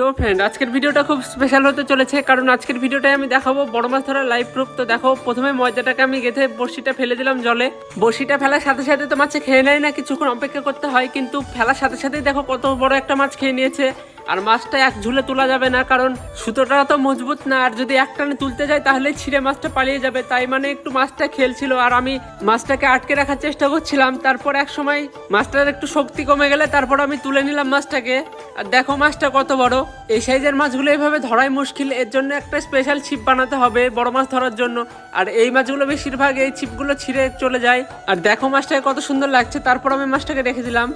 তো ফ্রেন্ড, আজকের ভিডিওটা খুব স্পেশাল হতে চলেছে, কারণ আজকের ভিডিওটাই আমি দেখাবো বড় মাছ ধরার লাইভ প্রুফ। তো দেখো, প্রথমে ময়দাটাকে আমি গেঁথে বড়শিটা ফেলে দিলাম জলে। বড়শিটা ফেলার সাথে সাথে তো মাছে খেয়ে নেয় না, কিছুক্ষণ অপেক্ষা করতে হয়, কিন্তু ফেলার সাথে সাথেই দেখো কত বড় একটা মাছ খেয়ে নিয়েছে। আর মাছটা এক ঝুলে তোলা যাবে না, কারণ সুতোটা তো মজবুত না, আর যদি এক টানে তুলতে যাই তাহলে ছিঁড়ে মাছটা পালিয়ে যাবে। তাই মানে একটু মাছটা খেলছিল আর আমি মাছটাকে আটকে রাখার চেষ্টা করছিলাম। তারপর এক সময় মাছটার একটু শক্তি কমে গেলে তারপর আমি তুলে নিলাম মাছটাকে। আর দেখো মাছটা কত বড়। এই সাইজের মাছগুলো এইভাবে ধরাই মুশকিল, এর জন্য একটা স্পেশাল ছিপ বানাতে হবে বড় মাছ ধরার জন্য। আর এই মাছগুলো বেশিরভাগ এই ছিপগুলো ছিঁড়ে চলে যায়। আর দেখো মাছটাকে কত সুন্দর লাগছে। তারপর আমি মাছটাকে রেখে দিলাম।